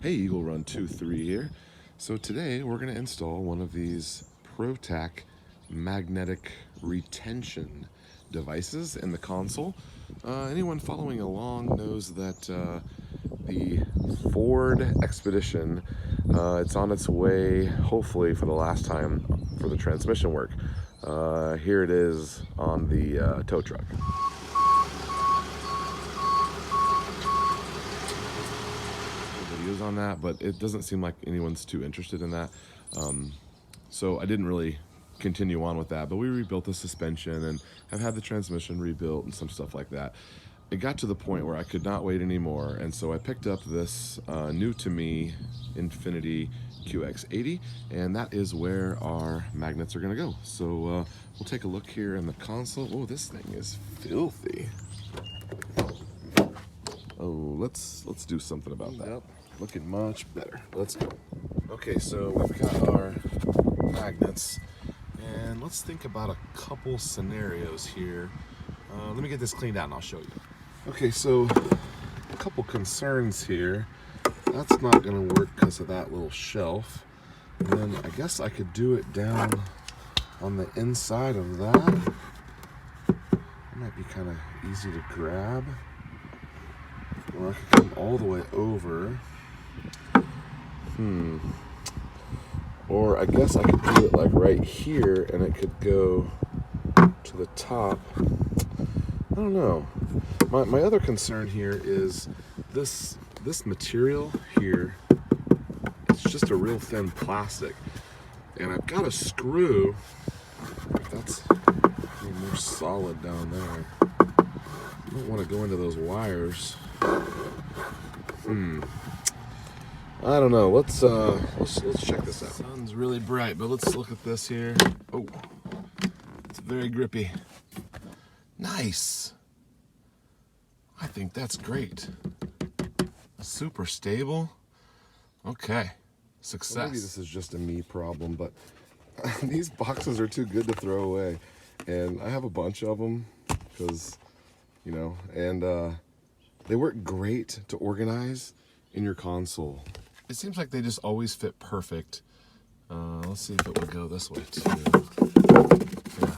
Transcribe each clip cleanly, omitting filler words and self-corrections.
Hey, Eagle Run 23 here. So today we're going to install one of these ProTac magnetic retention devices in the console. Anyone following along knows that the Ford Expedition, it's on its way, hopefully for the last time, for the transmission work. Here it is on the tow truck. Videos on that, but it doesn't seem like anyone's too interested in that. So I didn't really continue on with that, but we rebuilt the suspension and have had the transmission rebuilt and some stuff like that. It got to the point where I could not wait anymore, and so I picked up this new to me Infinity QX80, and that is where our magnets are going to go. So we'll take a look here in the console. Oh, this thing is filthy. Oh, let's do something about that. Yep. Looking much better. Let's go. Okay, so we've got our magnets, and let's think about a couple scenarios here. Let me get this cleaned out and I'll show you. Okay, so a couple concerns here. That's not going to work because of that little shelf. And then I guess I could do it down on the inside of that. It might be kind of easy to grab. Or I could come all the way over. Or I guess I could do it like right here and it could go to the top. I don't know. My other concern here is this material here. It's just a real thin plastic. And I've got a screw that's more solid down there. I don't want to go into those wires. I don't know. Let's check this out. Sun's really bright, but let's look at this here. Oh, it's very grippy. Nice. I think that's great. Super stable. Okay. Success. Well, maybe this is just a me problem, but these boxes are too good to throw away, and I have a bunch of them because, you know, and they work great to organize in your console. It seems like they just always fit perfect. Let's see if it would go this way too. Yeah,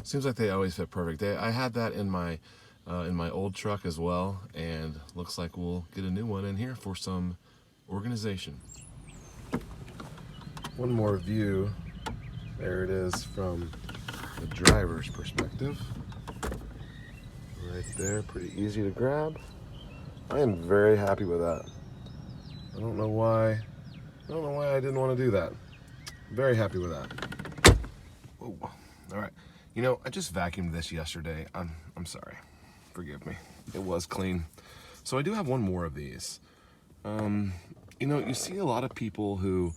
seems like they always fit perfect. I had that in my old truck as well, and looks like we'll get a new one in here for some organization. One more view. There it is from the driver's perspective. Right there, pretty easy to grab. I am very happy with that. I don't know why I didn't want to do that. Very happy with that. Whoa. All right. You know, I just vacuumed this yesterday. I'm sorry. Forgive me. It was clean. So I do have one more of these. You know, you see a lot of people who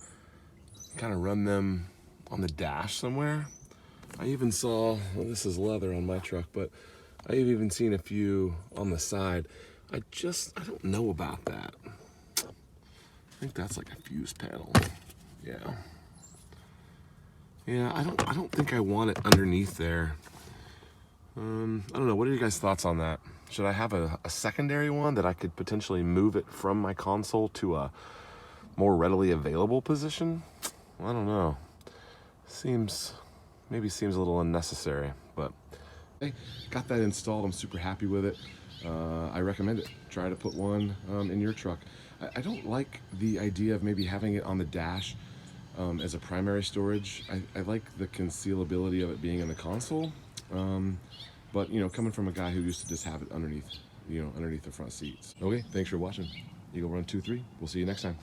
kind of run them on the dash somewhere. I even saw, well, this is leather on my truck, but I've even seen a few on the side. I don't know about that. I think that's like a fuse panel. Yeah. Yeah, I don't think I want it underneath there. I don't know. What are your guys' thoughts on that? Should I have a secondary one that I could potentially move it from my console to a more readily available position? I don't know. Maybe seems a little unnecessary, but hey, got that installed. I'm super happy with it. I recommend it. Try to put one in your truck. I don't like the idea of maybe having it on the dash as a primary storage. I like the concealability of it being in the console. But you know, coming from a guy who used to just have it underneath, underneath the front seats. Okay, thanks for watching. Eagle Run 23. We'll see you next time.